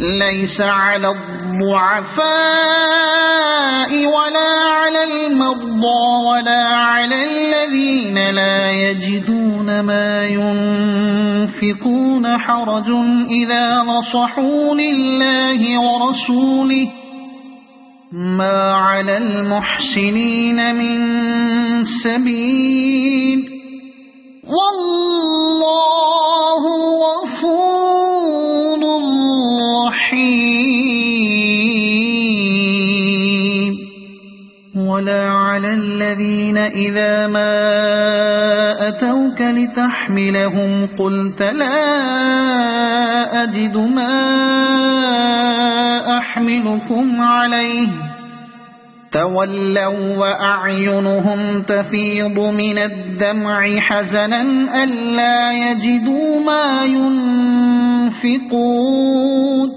ليس على الضعفاء ولا على المرضى ولا على الذين لا يجدون ما ينفقون حرج إذا نصحوا لله ورسوله ما على المحسنين من سبيل والله غفور رحيم. ولا على الذين إذا ما أتوك لتحملهم قلت لا أجد ما أحملكم عليه تولوا وأعينهم تفيض من الدمع حزنا ألا يجدوا ما ينفقون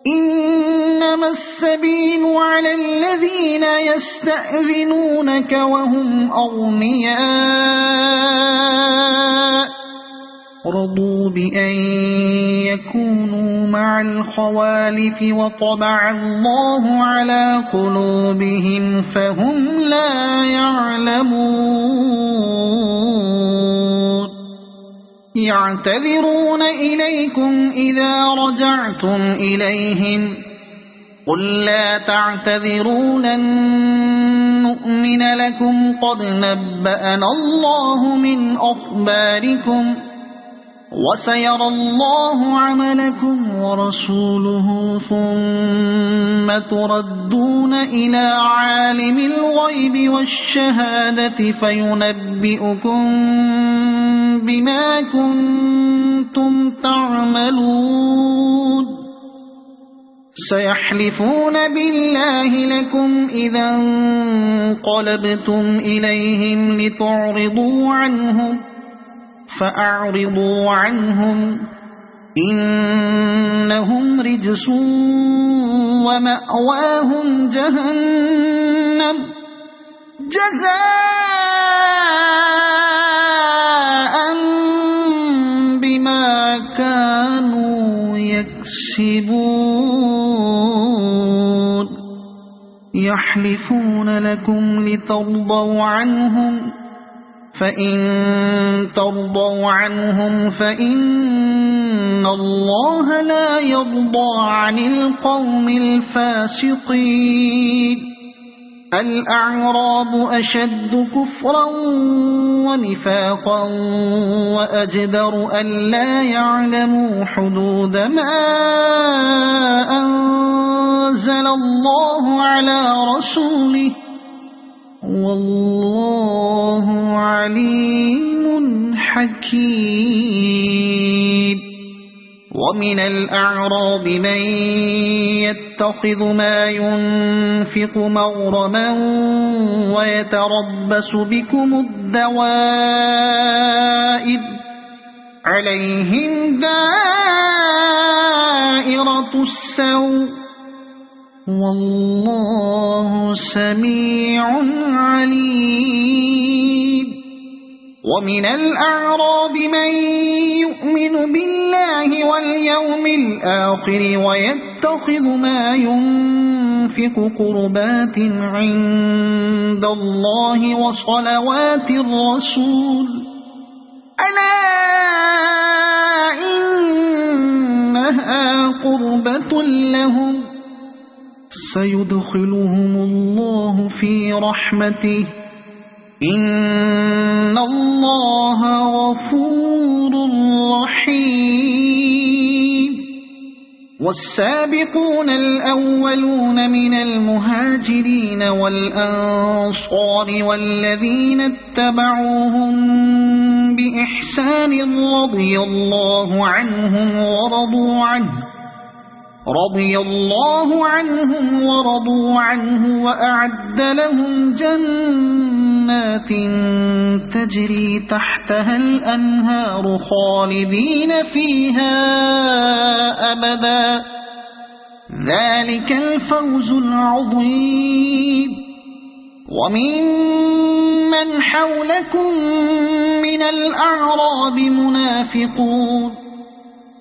إنما السبيل على الذين يستأذنونك وهم أغنياء رضوا بأن يكونوا مع الخوالف وطبع الله على قلوبهم فهم لا يعلمون يعتذرون إليكم إذا رجعتم إليهم قل لا تعتذروا لن نؤمن لكم قد نبأنا الله من أخباركم وسيرى الله عملكم ورسوله ثم تردون إلى عالم الغيب والشهادة فينبئكم بما كنتم تعملون سيحلفون بالله لكم إذا انقلبتم إليهم لتعرضوا عنهم فأعرضوا عنهم إنهم رجس ومأواهم جهنم جزاء بما كانوا يكسبون يحلفون لكم لترضوا عنهم فإن ترضوا عنهم فإن الله لا يرضى عن القوم الفاسقين الأعراب أشد كفرا ونفاقا وأجدر ألا يعلموا حدود ما أنزل الله على رسوله والله عليم حكيم ومن الأعراب من يتخذ ما ينفق مغرما ويتربص بكم الدوائر عليهم دائرة السوء والله سميع عليم ومن الأعراب من يؤمن بالله واليوم الآخر ويتخذ ما ينفق قربات عند الله وصلوات الرسول ألا إنها قربة لهم سيدخلهم الله في رحمته إن الله غفور رحيم والسابقون الأولون من المهاجرين والأنصار والذين اتبعوهم بإحسان رضي الله عنهم ورضوا عنه وأعد لهم جنات تجري تحتها الأنهار خالدين فيها أبدا ذلك الفوز العظيم وممن حولكم من الأعراب منافقون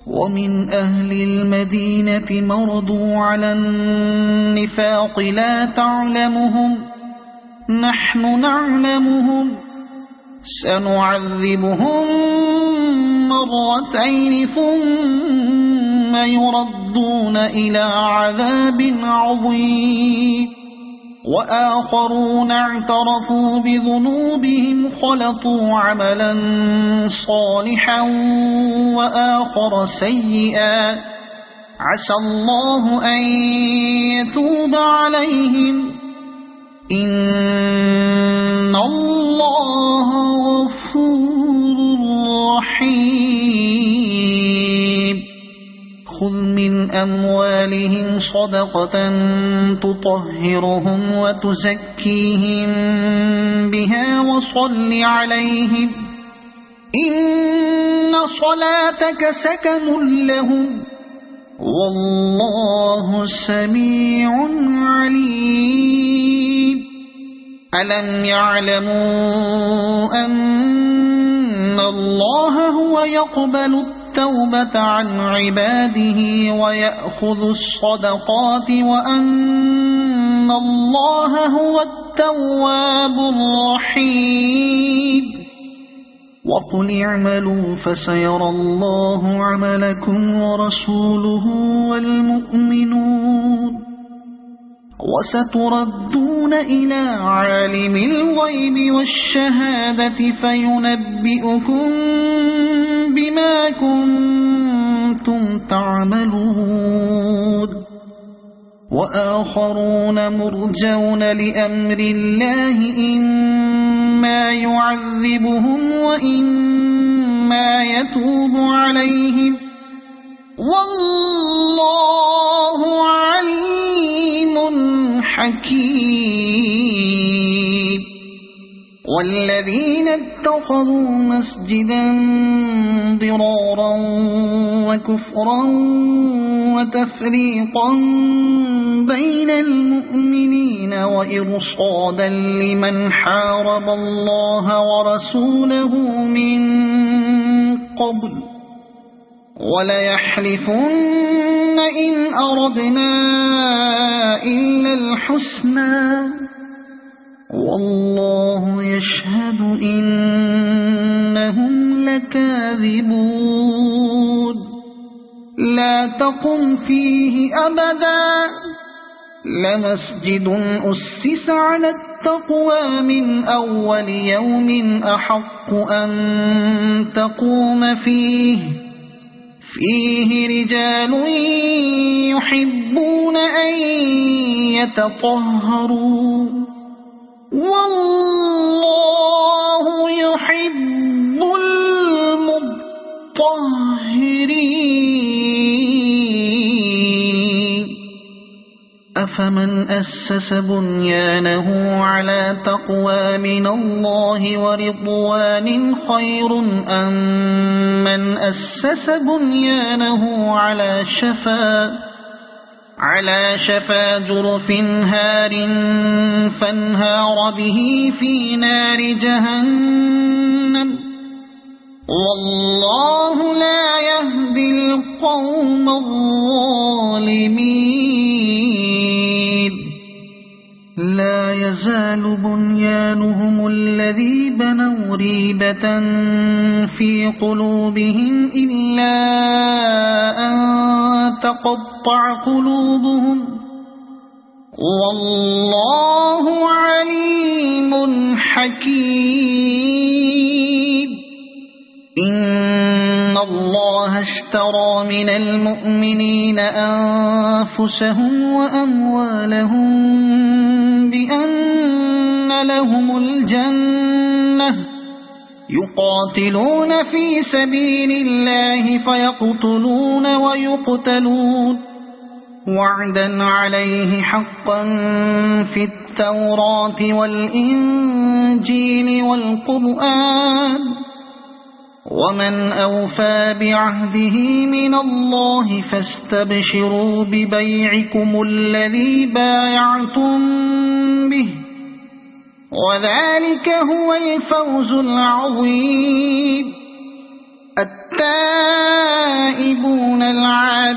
ومن أهل المدينة مردوا على النفاق لا تعلمهم نحن نعلمهم سنعذبهم مرتين ثم يردون إلى عذاب عظيم وآخرون اعترفوا بذنوبهم خلطوا عملا صالحا وآخر سيئا عسى الله أن يتوب عليهم إن الله غفور رحيم خذ من أموالهم صدقة تطهرهم وتزكيهم بها وصل عليهم إن صلاتك سكن لهم والله سميع عليم ألم يعلموا أن الله هو يقبل التوبة عن عباده ويأخذ الصدقات وأن الله هو التواب الرحيم وقل اعملوا فسيرى الله عملكم ورسوله والمؤمنون وستردون إلى عالم الغيب والشهادة فينبئكم بما كنتم تعملون وآخرون مرجون لأمر الله إما يعذبهم وإما يتوب عليهم والله عليم حكيم والذين اتخذوا مسجدا ضرارا وكفرا وتفريقا بين المؤمنين وإرصادا لمن حارب الله ورسوله من قبل وليحلفن إن أردنا إلا الحسنى والله يشهد إنهم لكاذبون لا تقم فيه أبدا لمسجد أسس على التقوى من أول يوم أحق أن تقوم فيه رجال يحبون أن يتطهروا والله يحب المطهرين أفمن أسس بنيانه على تقوى من الله ورضوان خير أم من أسس بنيانه على شفا جرف هار فانهار به في نار جهنم والله لا يهدي القوم الظالمين لا يزال بنيانهم الذي بنوا ريبة في قلوبهم إلا أن تقطع قلوبهم والله عليم حكيم إن الله اشترى من المؤمنين أنفسهم وأموالهم بأن لهم الجنة يقاتلون في سبيل الله فيقتلون ويقتلون وعدا عليه حقا في التوراة والإنجيل والقرآن ومن أوفى بعهده من الله فاستبشروا ببيعكم الذي بايعتم به وذلك هو الفوز العظيم التائبون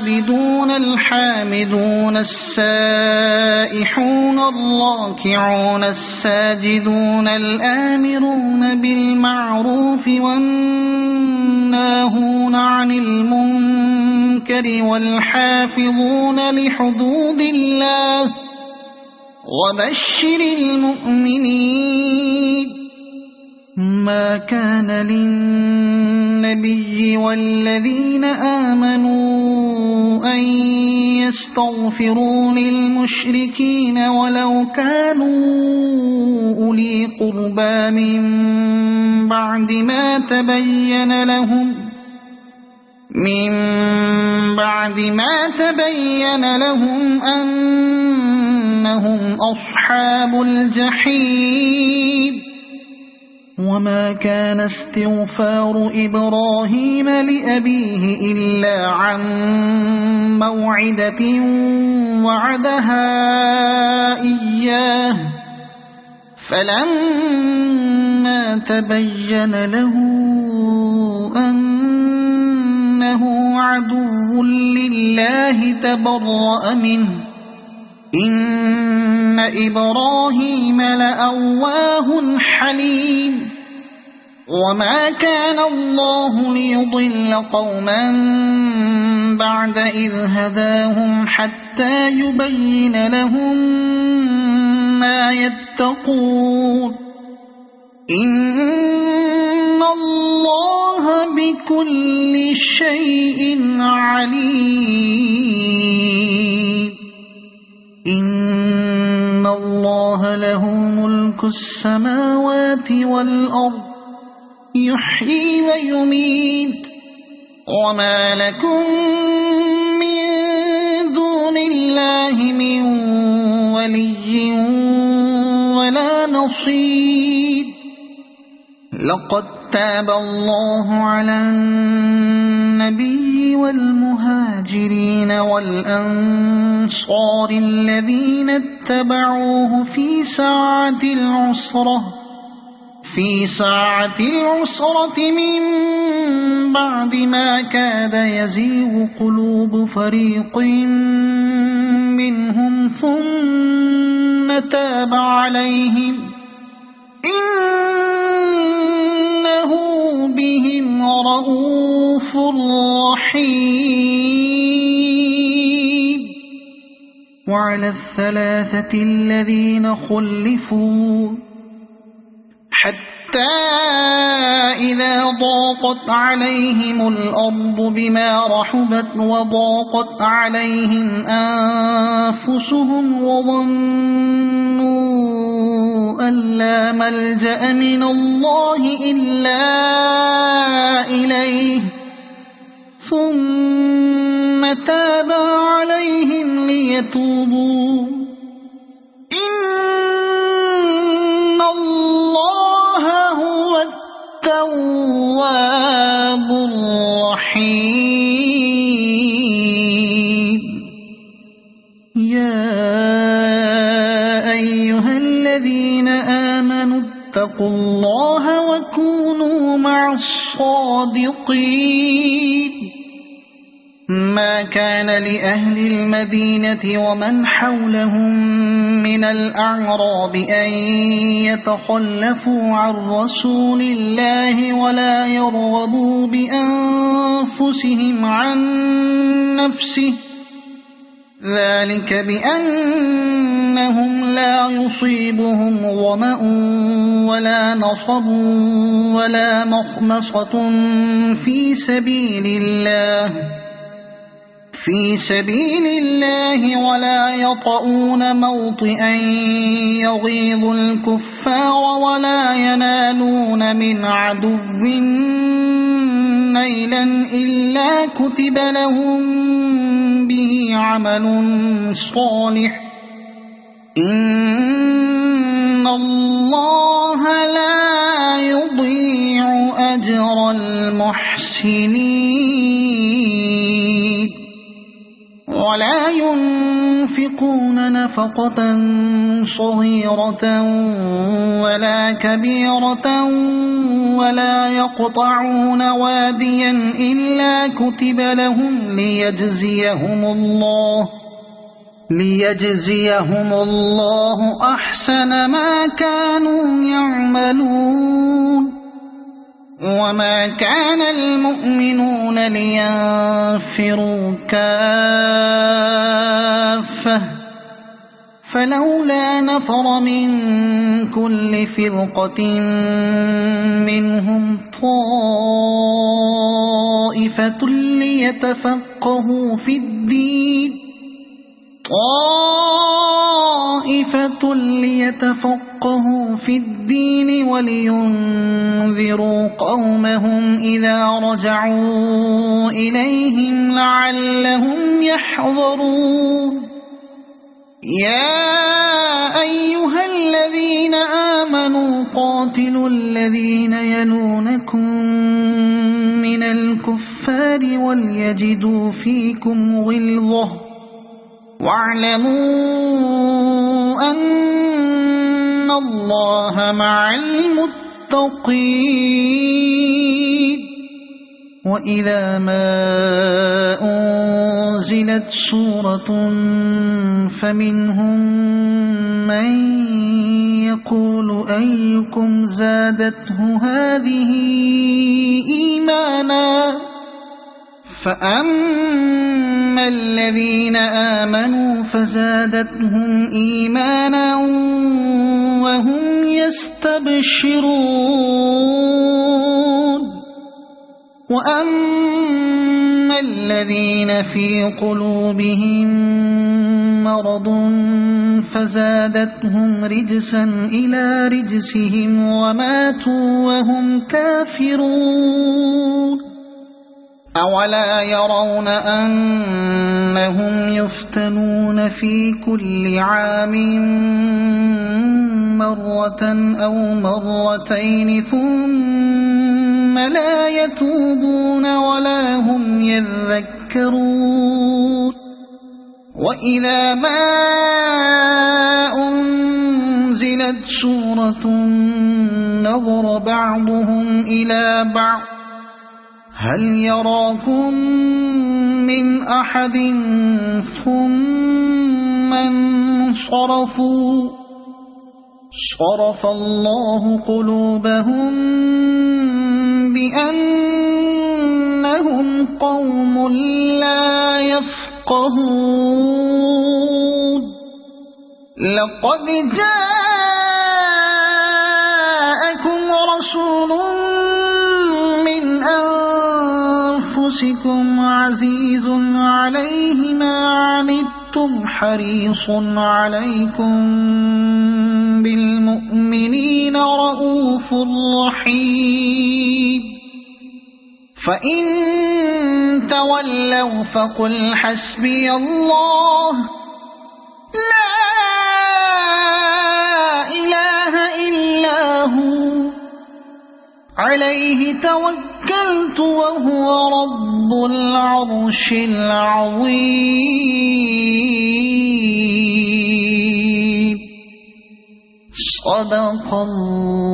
العابدون الحامدون السائحون الراكعون الساجدون الآمرون بالمعروف والناهون عن المنكر والحافظون لحدود الله وبشر المؤمنين. ما كان للنبي والذين آمنوا أن يستغفروا للمشركين ولو كانوا أولي قربى من بعد ما تبين لهم أنهم أصحاب الجحيم. وما كان استغفار إبراهيم لأبيه إلا عن موعدة وعدها إياه فلما تبين له أنه عدو لله تبرأ منه إن إبراهيم لأواه حليم. وما كان الله ليضل قوما بعد إذ هداهم حتى يبين لهم ما يتقون إن الله بكل شيء عليم. إن الله له ملك السماوات والأرض يحيي ويميت وما لكم من دون الله من ولي ولا نصير. لقد تاب الله على النبي والمهاجرين والأنصار الذين اتبعوه في ساعة العسرة من بعد ما كاد يزيغ قلوب فريق منهم ثم تاب عليهم إنه بهم رءوف رحيم. وعلى الثلاثة الذين خلفوا حتى إذا ضاقت عليهم الأرض بما رحبت وضاقت عليهم أنفسهم وظنوا أن لا ملجأ من الله إلا إليه ثم تاب عليهم ليتوبوا إن الله هو التواب الرحيم. يا أيها الذين آمنوا اتقوا الله وكونوا مع الصادقين. ما كان لأهل المدينة ومن حولهم من الأعراب أن يتخلفوا عن رسول الله ولا يرغبوا بأنفسهم عن نفسه ذلك بأنهم لا يصيبهم ظمأ ولا نصب ولا مخمصة في سبيل الله ولا يطؤون موطئا يغيظ الكفار ولا ينالون من عدو نيلا إلا كتب لهم به عمل صالح إن الله لا يضيع أجر المحسنين. ولا ينفقون نفقة صغيرة ولا كبيرة ولا يقطعون واديا إلا كتب لهم ليجزيهم الله أحسن ما كانوا يعملون. وما كان المؤمنون لينفروا كافة فلولا نفر من كل فرقة منهم طائفة ليتفقهوا في الدين ولينذروا قومهم إذا رجعوا إليهم لعلهم يحذرون. يا أيها الذين آمنوا قاتلوا الذين يلونكم من الكفار وليجدوا فيكم غلظة واعلموا أن الله مع المتقين. وإذا ما أنزلت سورة فمنهم من يقول أيكم زادته هذه إيمانا فأما الذين آمنوا فزادتهم إيمانا وهم يستبشرون. وأما الذين في قلوبهم مرض فزادتهم رجسا إلى رجسهم وماتوا وهم كافرون. أولا يرون أنهم يفتنون في كل عام مرة أو مرتين ثم لا يتوبون ولا هم يذكرون. وإذا ما أنزلت سورة نظر بعضهم إلى بعض هل يراكم من أحد ثم انصرفوا صرف الله قلوبهم بأنهم قوم لا يفقهون. لقد جاءكم رسول من أنفسكم عزيز عليه ما عنتم حريص عليكم بالمؤمنين رؤوف رحيم. فإن تولوا فقل حسبي الله لا إله إلا هو عليه توكلت وهو رب العرش العظيم. صدق الله.